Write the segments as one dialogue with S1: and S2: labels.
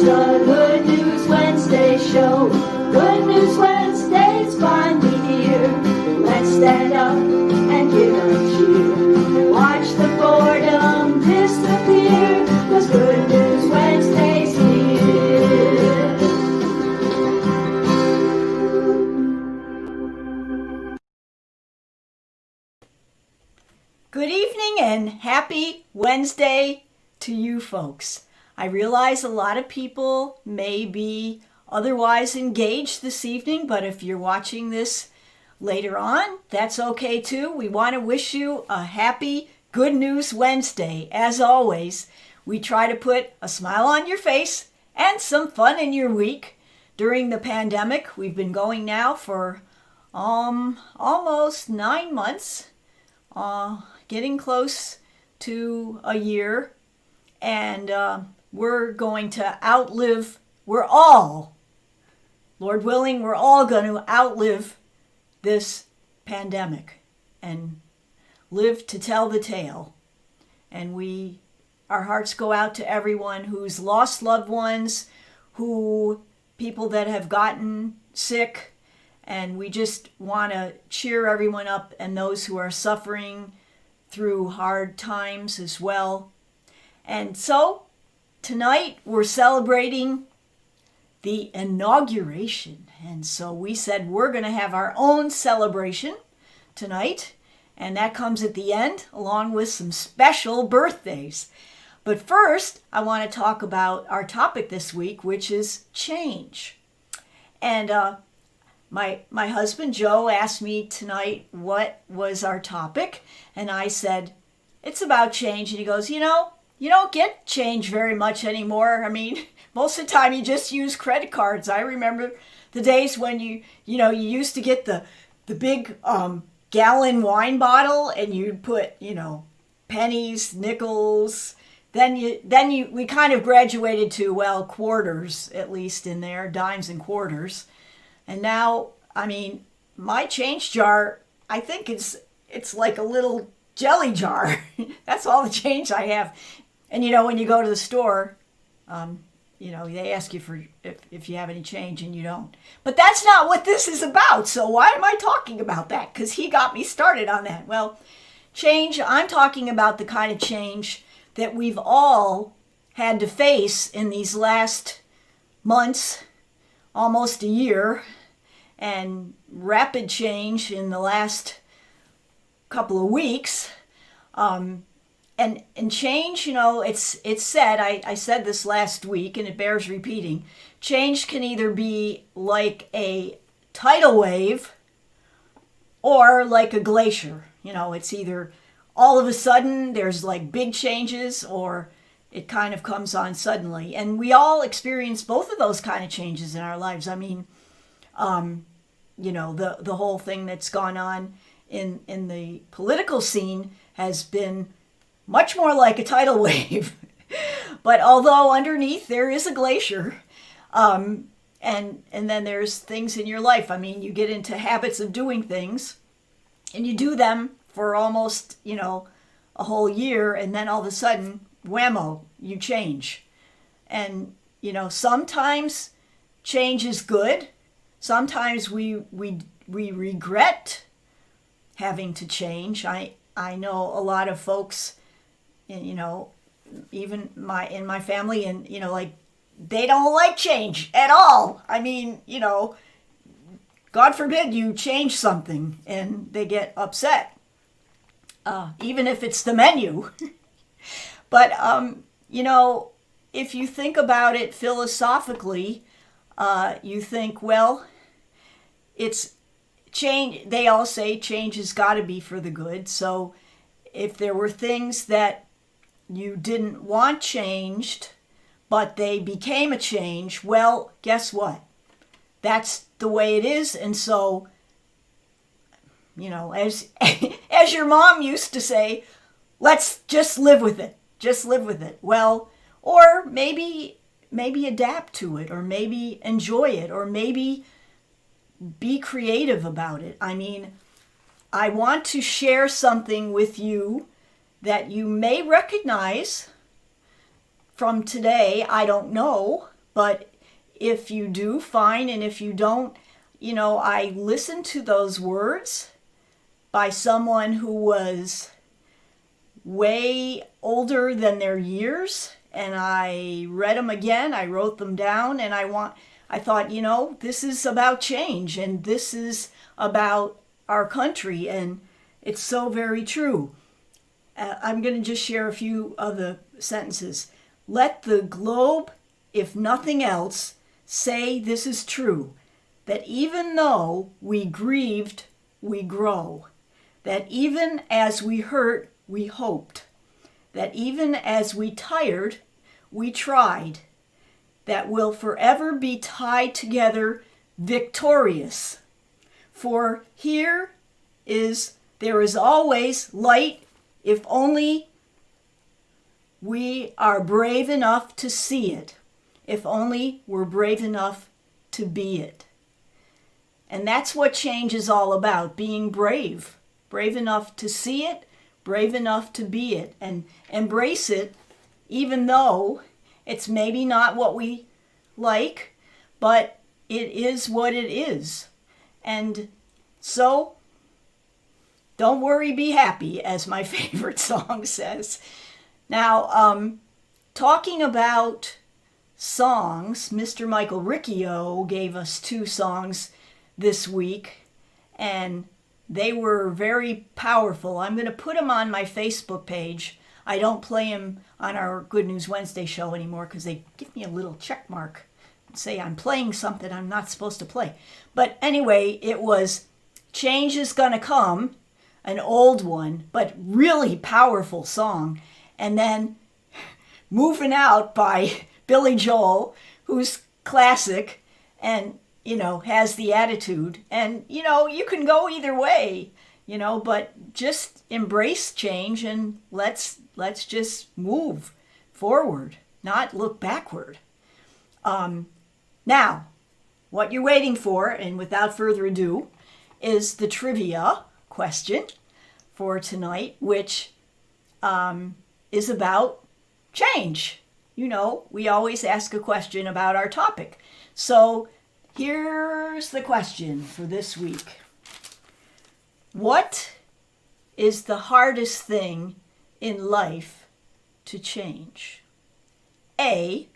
S1: the Good News Wednesday show. Good News Wednesday's finally here. Let's stand up and give a cheer. Watch the boredom disappear, 'cause Good News Wednesday's here.
S2: Good evening and happy Wednesday to you folks. I realize a lot of people may be otherwise engaged this evening, but if you're watching this later on, that's okay too. We want to wish you a happy Good News Wednesday. As always, we try to put a smile on your face and some fun in your week. During the pandemic, we've been going now for almost 9 months, getting close to a year, and we're going to outlive, Lord willing, we're all going to outlive this pandemic and live to tell the tale. And our hearts go out to everyone who's lost loved ones, people that have gotten sick, and we just want to cheer everyone up and those who are suffering through hard times as well. And so tonight we're celebrating the inauguration. And so we said we're going to have our own celebration tonight. And that comes at the end, along with some special birthdays. But first, I want to talk about our topic this week, which is change. And my husband Joe asked me tonight what was our topic, and I said it's about change. And he goes, you don't get change very much anymore. I mean, most of the time you just use credit cards. I remember the days when you used to get the big gallon wine bottle, and you'd put pennies, nickels. Then we kind of graduated to quarters, at least in there, dimes and quarters. And now, I mean, my change jar, I think it's like a little jelly jar. That's all the change I have. And when you go to the store, they ask you for if you have any change, and you don't. But that's not what this is about. So why am I talking about that? Because he got me started on that. Well, change, I'm talking about the kind of change that we've all had to face in these last months, almost a year, and rapid change in the last couple of weeks. And change, it's said, I said this last week, and it bears repeating, change can either be like a tidal wave or like a glacier. It's either all of a sudden there's like big changes, or it kind of comes on suddenly. And we all experience both of those kind of changes in our lives. I mean, the whole thing that's gone on in the political scene has been much more like a tidal wave. But although underneath there is a glacier, and then there's things in your life. I mean, you get into habits of doing things, and you do them for almost, a whole year, and then all of a sudden, whammo, you change. And, sometimes change is good. Sometimes we regret having to change. I know a lot of folks, even in my family, and they don't like change at all. I mean, God forbid you change something and they get upset, even if it's the menu. But if you think about it philosophically, you think, well, it's change. They all say change has got to be for the good. So if there were things that you didn't want changed, but they became a change, well, guess what? That's the way it is. And so, as your mom used to say, let's just live with it. Just live with it. Well, or maybe adapt to it, or maybe enjoy it, or maybe be creative about it. I mean, I want to share something with you that you may recognize from today. I don't know, But if you do, fine. And if you don't, I listened to those words by someone who was way older than their years, and I read them again. I wrote them down, and I thought, this is about change, and this is about our country, and it's so very true. I'm going to just share a few of the sentences. Let the globe, if nothing else, say this is true, that even though we grieved, we grow, that even as we hurt, we hoped, that even as we tired, we tried, that we'll forever be tied together victorious. For there is always light if only we are brave enough to see it, if only we're brave enough to be it. And that's what change is all about, being brave enough to see it, brave enough to be it, and embrace it, even though it's maybe not what we like, but it is what it is. And so, don't worry, be happy, as my favorite song says. Now, talking about songs, Mr. Michael Riccio gave us 2 songs this week, and they were very powerful. I'm going to put them on my Facebook page. I don't play them on our Good News Wednesday show anymore because they give me a little check mark and say I'm playing something I'm not supposed to play. But anyway, it was Change Is Gonna Come, an old one, but really powerful song. And then Moving Out by Billy Joel, who's classic and, has the attitude. And, you can go either way, but just embrace change and let's just move forward, not look backward. Now, what you're waiting for, and without further ado, is the trivia question for tonight, which is about change. We always ask a question about our topic. So here's the question for this week. What is the hardest thing in life to change? A,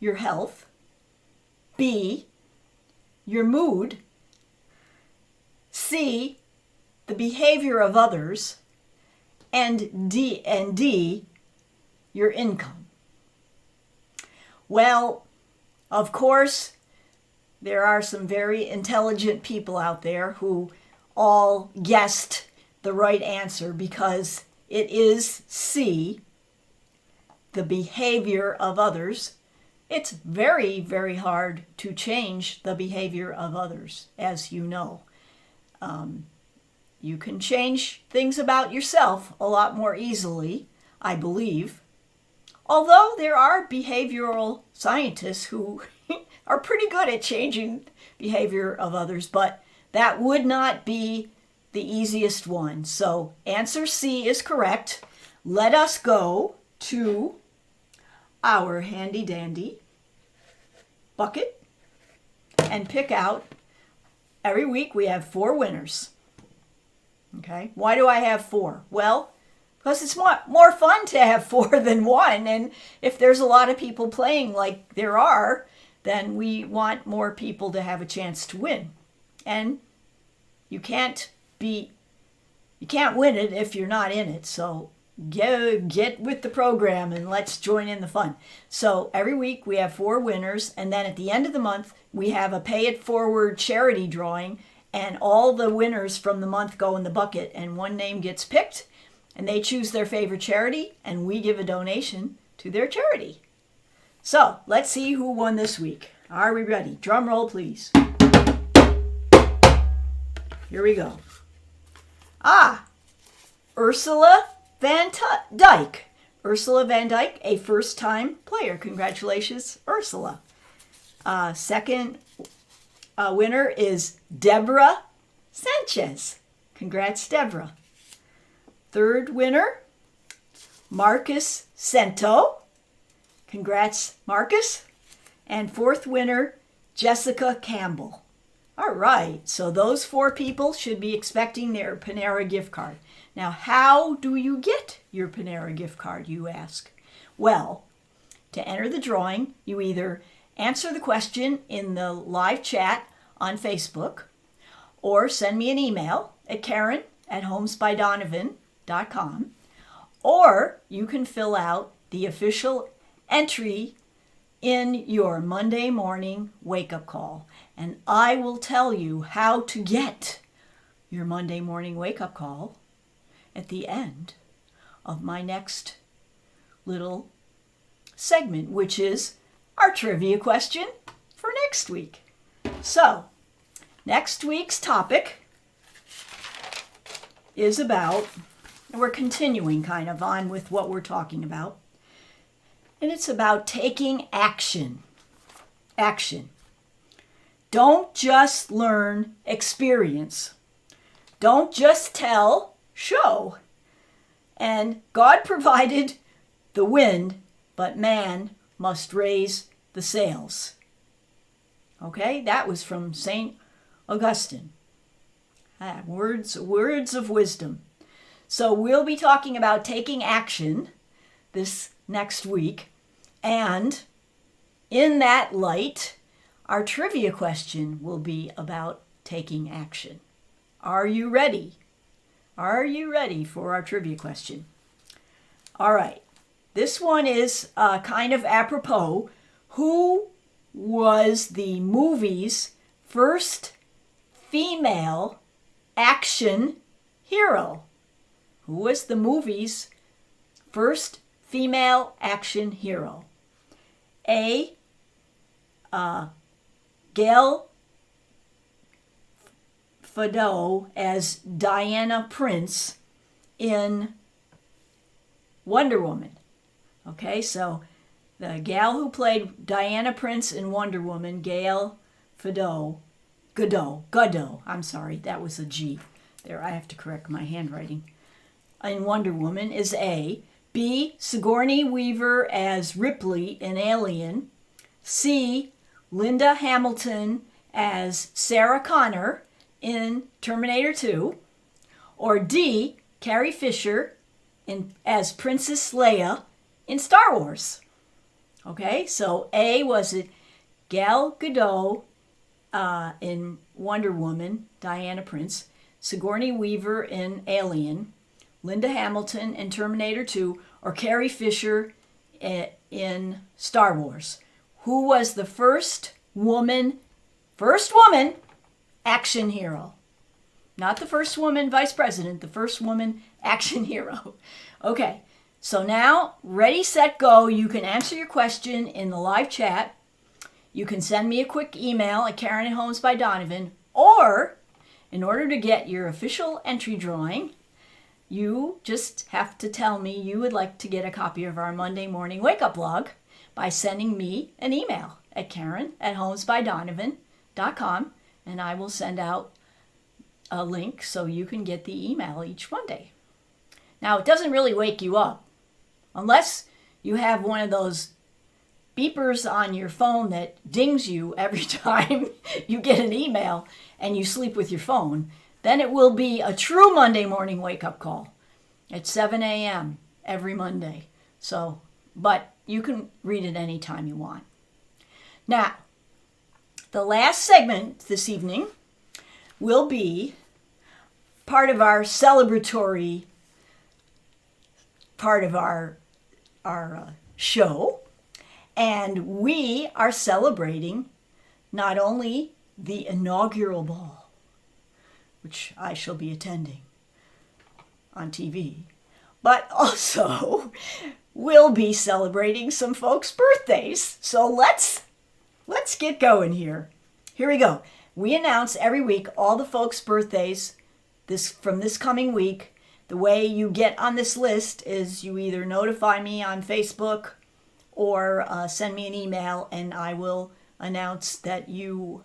S2: your health. B, your mood. C, the behavior of others. And D, your income. Well, of course, there are some very intelligent people out there who all guessed the right answer because it is C, the behavior of others. It's very, very hard to change the behavior of others, as you know. You can change things about yourself a lot more easily, I believe. Although there are behavioral scientists who are pretty good at changing behavior of others, but that would not be the easiest one. So answer C is correct. Let us go to our handy dandy bucket and pick out. Every week we have 4 winners. Okay, why do I have 4? Well, because it's more fun to have 4 than 1, and if there's a lot of people playing like there are, then we want more people to have a chance to win. And you can't win it if you're not in it. So get with the program and let's join in the fun. So every week we have 4 winners, and then at the end of the month we have a Pay It Forward charity drawing, and all the winners from the month go in the bucket, and one name gets picked, and they choose their favorite charity, and we give a donation to their charity. So let's see who won this week. Are we ready? Drum roll, please. Here we go. Ursula Van Dyke. Ursula Van Dyke, a first-time player. Congratulations, Ursula. Second winner is Deborah Sanchez. Congrats, Deborah. Third winner, Marcus Cento. Congrats, Marcus. And fourth winner, Jessica Campbell. All right, so those 4 people should be expecting their Panera gift card. Now, how do you get your Panera gift card, you ask? Well, to enter the drawing, you either answer the question in the live chat on Facebook or send me an email at Karen@homesbydonovan.com, or you can fill out the official entry in your Monday morning wake-up call, and I will tell you how to get your Monday morning wake-up call at the end of my next little segment, which is our trivia question for next week. So, next week's topic is about, and we're continuing kind of on with what we're talking about, and it's about taking action. Action. Don't just learn, experience. Don't just tell, show. And God provided the wind, but man must raise the sails. Okay, that was from St. Augustine. Words of wisdom. So we'll be talking about taking action this next week. And in that light, our trivia question will be about taking action. Are you ready? Are you ready for our trivia question? All right. This one is kind of apropos. Who was the movie's first female action hero? Who was the movie's first female action hero? A. Gal Gadot as Diana Prince in Wonder Woman. Okay, so the gal who played Diana Prince in Wonder Woman, Gal Gadot, I'm sorry, that was a G. There, I have to correct my handwriting. In Wonder Woman is A. B. Sigourney Weaver as Ripley in Alien. C. Linda Hamilton as Sarah Connor in Terminator 2. Or D. Carrie Fisher as Princess Leia in Star Wars. Okay, so A was it Gal Gadot in Wonder Woman, Diana Prince, Sigourney Weaver in Alien, Linda Hamilton in Terminator 2, or Carrie Fisher in Star Wars. Who was the first woman action hero? Not the first woman vice president, the first woman action hero. Okay, so now, ready, set, go. You can answer your question in the live chat. You can send me a quick email at Karen@homesbydonovan, or in order to get your official entry drawing, you just have to tell me you would like to get a copy of our Monday morning wake-up log by sending me an email at Karen@homesbydonovan.com, and I will send out a link so you can get the email each Monday. Now, it doesn't really wake you up unless you have one of those beepers on your phone that dings you every time you get an email and you sleep with your phone. Then it will be a true Monday morning wake-up call at 7 a.m. every Monday. So, but you can read it anytime you want. Now, the last segment this evening will be part of our celebratory part of our show. And we are celebrating not only the inaugural ball, which I shall be attending on TV, but also we'll be celebrating some folks' birthdays. So let's get going here. Here we go. We announce every week all the folks' birthdays from this coming week. The way you get on this list is you either notify me on Facebook or send me an email, and I will announce that you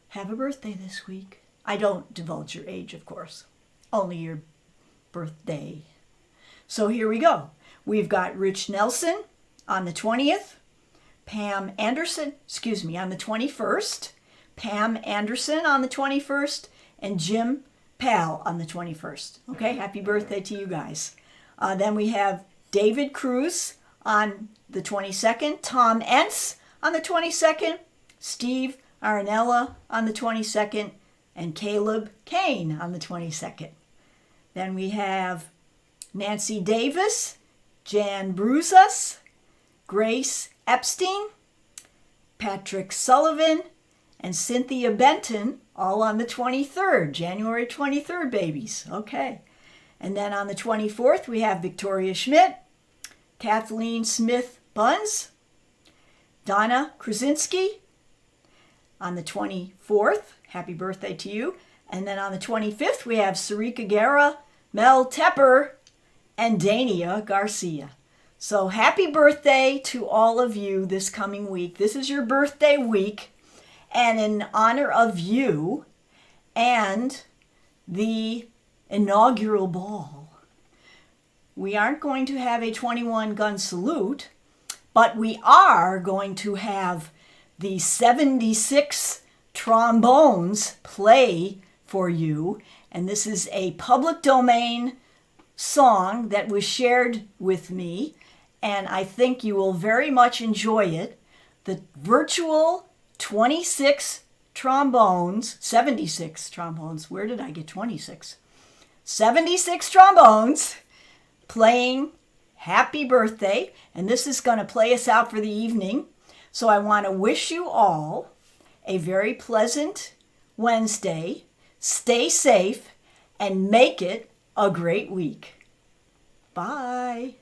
S2: have a birthday this week. I don't divulge your age, of course, only your birthday. So here we go. We've got Rich Nelson on the 20th, Pam Anderson, on the 21st, Pam Anderson on the 21st, and Jim Pal on the 21st. Okay, happy birthday to you guys. Then we have David Cruz on the 22nd, Tom Entz on the 22nd, Steve Aranella on the 22nd, and Caleb Kane on the 22nd. Then we have Nancy Davis, Jan Bruzas, Grace Epstein, Patrick Sullivan, and Cynthia Benton, all on the 23rd, January 23rd, babies. Okay. And then on the 24th, we have Victoria Schmidt, Kathleen Smith Buns, Donna Krasinski. On the 24th, happy birthday to you. And then on the 25th, we have Sarika Guerra, Mel Tepper, and Dania Garcia. So happy birthday to all of you this coming week. This is your birthday week. And in honor of you and the inaugural ball, we aren't going to have a 21 gun salute, but we are going to have the 76 trombones play for you. And this is a public domain song that was shared with me, and I think you will very much enjoy it. The virtual 76 trombones, 76 trombones, where did I get 26? 76 trombones playing Happy Birthday, and this is going to play us out for the evening. So I want to wish you all a very pleasant Wednesday. Stay safe and make it a great week. Bye.